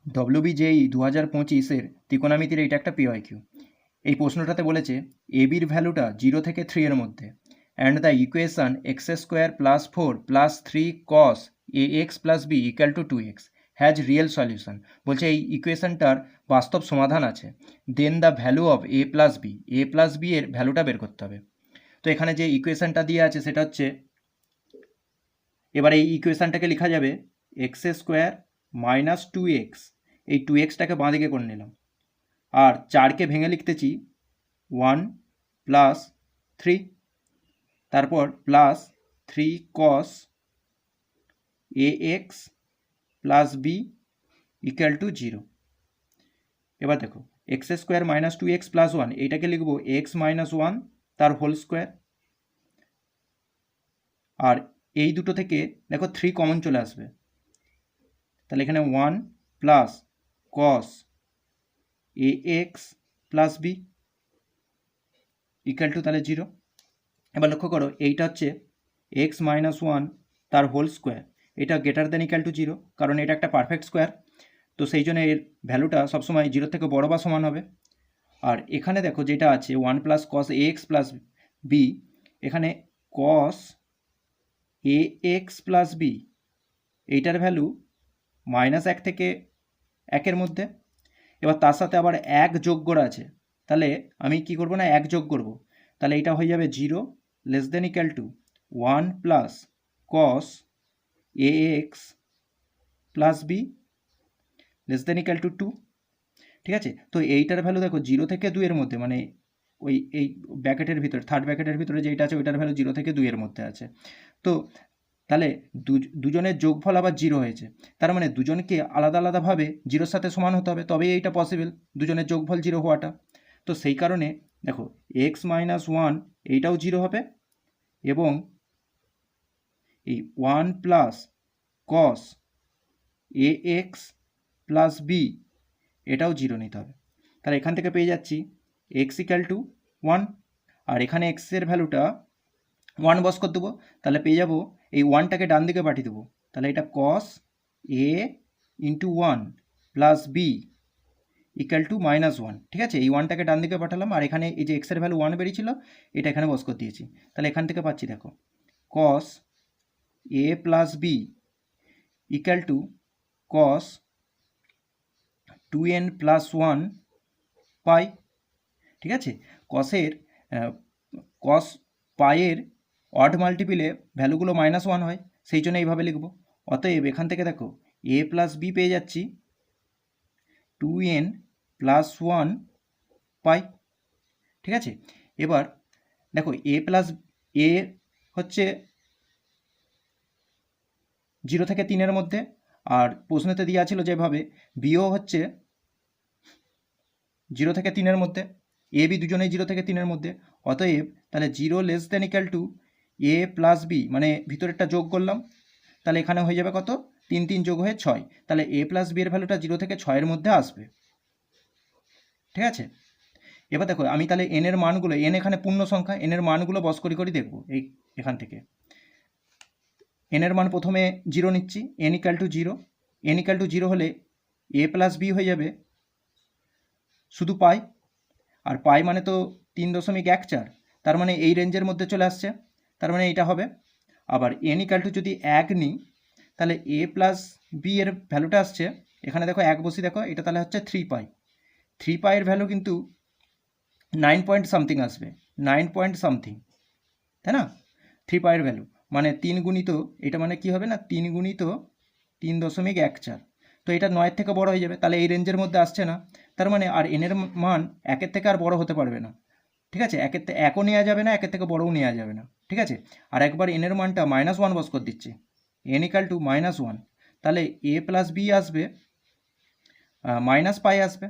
WBJEE 2025-এর ত্রিকোণমিতির এইটা একটা PYQ। এই প্রশ্নটাতে বলেছে এবির ভ্যালুটা 0 থেকে 3 এর মধ্যে and the equation x² + 4 + 3 cos ax + b = 2x has real solution. বলছে এই ইকুয়েশনটার বাস্তব সমাধান আছে। Then the value of a + b, a + b এর ভ্যালুটা বের করতে হবে। তো এখানে যে ইকুয়েশনটা দিয়ে আছে সেটা হচ্ছে, এবার এই ইকুয়েশনটাকে লেখা যাবে x² - 2x, এই 2xটাকে বাঁ দিকে করে নিলাম, আর 4কে ভেঙে লিখতেছি 1 + 3, তারপর প্লাস 3 cos ax + b = 0। এবার দেখো x² - 2x + 1, এইটাকে লিখবো x - 1 তার হোল স্কোয়ার, আর এই দুটো থেকে দেখো 3 কমন চলে আসবে, তাহলে এখানে 1 + cos ax + b = তাহলে 0। এবার লক্ষ্য করো এইটা হচ্ছে x - 1 তার হোল স্কোয়ার, এটা গ্রেটার দ্যান ইকুয়াল টু 0, কারণ এটা একটা পারফেক্ট স্কোয়ার, তো সেই জন্য এর ভ্যালুটা সবসময় 0 থেকে বড় বা সমান হবে। আর এখানে দেখো যেটা আছে 1 + cos ax + b, এখানে cos ax + b এইটার ভ্যালু -1 থেকে 1-এর মধ্যে। এবার তার সাথে আবার 1 যোগ করা আছে, তাহলে আমি কি করব না 1 যোগ করব, তাহলে এটা হয়ে যাবে 0 <= 1 + cos ax + b <= 2। ঠিক আছে, তো এইটার ভ্যালু দেখো 0 থেকে 2 এর মধ্যে, মানে ওই এই ব্র্যাকেটের ভিতরে, থার্ড ব্র্যাকেটের ভিতরে যেটা আছে ওইটার ভ্যালু 0 থেকে 2 এর মধ্যে আছে। তো তাহলে দুজনের যোগফল আবার 0 হয়েছে, তার মানে দুজনকে আলাদা আলাদাভাবে 0-এর সাথে সমান হতে হবে, তবেই এইটা পসিবল, দুজনের যোগফল 0 হওয়াটা। তো সেই কারণে দেখো x - 1 এইটাও 0 হবে, এবং এই 1 + cos ax + b এটাও 0 নিতে হবে। তাহলে এখান থেকে পেয়ে যাচ্ছি x = 1, আর এখানে x এর ভ্যালুটা 1 বস করে দেবো, তাহলে পেয়ে যাব এই 1টাকে ডান দিকে পাঠিয়ে দেবো, তাহলে এটা cos a × 1 + b = -1। ঠিক আছে, এই 1টাকে ডান দিকে পাঠালাম, আর এখানে এই যে x এর ভ্যালু 1 বেরিয়েছিল এটা এখানে বস করে দিয়েছি, তাহলে এখান থেকে পাচ্ছি দেখো cos a + b = cos 2n + 1 পাই। ঠিক আছে, cos পাইয়ের অড মাল্টিপিলে ভ্যালুগুলো -1 হয়, সেই জন্য এইভাবে লিখব। অতএব এখান থেকে দেখো a + b পেয়ে যাচ্ছি 2n + 1 পাই। ঠিক আছে, এবার দেখো a হচ্ছে 0 থেকে 3-এর মধ্যে, আর প্রশ্নতে দেওয়া ছিল যেভাবে বিও হচ্ছে 0 থেকে 3-এর মধ্যে, এ বি দুজনেই 0 থেকে 3-এর মধ্যে। অতএব তাহলে 0 <= a + b, মানে ভিতরেরটা যোগ করলাম, তাহলে এখানে হয়ে যাবে কত, 3 3 যোগ হয়ে 6, তাহলে a + b এর ভ্যালুটা 0 থেকে 6-এর মধ্যে আসবে। ঠিক আছে, এবার দেখো আমি তাহলে n এর মানগুলো, n এখানে পূর্ণ সংখ্যা, n এর মানগুলো বস করি দেখব। এখান থেকে n এর মান প্রথমে 0 নিচ্ছি, n = 0, n = 0 হলে a + b হয়ে যাবে শুধু পাই, আর পাই মানে তো 3.14, তার মানে এই রেঞ্জের মধ্যে চলে আসছে, তার মানে এইটা হবে। আবার n = যদি 1 নিই, তাহলে a + b এর ভ্যালুটা আসছে, এখানে দেখো 1 বসি, দেখো এটা তাহলে হচ্ছে 3 পাই। 3 পাইয়ের ভ্যালু কিন্তু 9 পয়েন্ট সামথিং আসবে, 9 পয়েন্ট সামথিং, তাই না? 3 পাইয়ের ভ্যালু মানে 3 গুণিত, এটা মানে কি হবে না 3 গুণিত 3.14, তো এটা 9-এর থেকে বড় হয়ে যাবে, তাহলে এই রেঞ্জের মধ্যে আসছে না, তার মানে আর n এর মান 1-এর থেকে আর বড় হতে পারবে না। ঠিক আছে, 1-ও নেওয়া যাবে না, 1-এর থেকে বড়ও নেওয়া যাবে না। ঠিক আছে, আর একবার n এর মানটা -1 বস করে দিচ্ছি, n = -1, তাহলে a + b আসবে -পাই আসবে।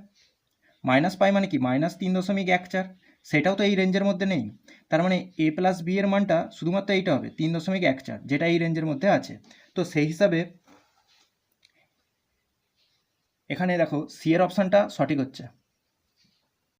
-পাই মানে কি -3.14, সেটাও তো এই রেঞ্জের মধ্যে নেই, তার মানে a + b এর মানটা শুধুমাত্র এইটা হবে 3.14, যেটা এই রেঞ্জের মধ্যে আছে। তো সেই হিসাবে এখানে দেখো সি এর অপশানটা সঠিক হচ্ছে।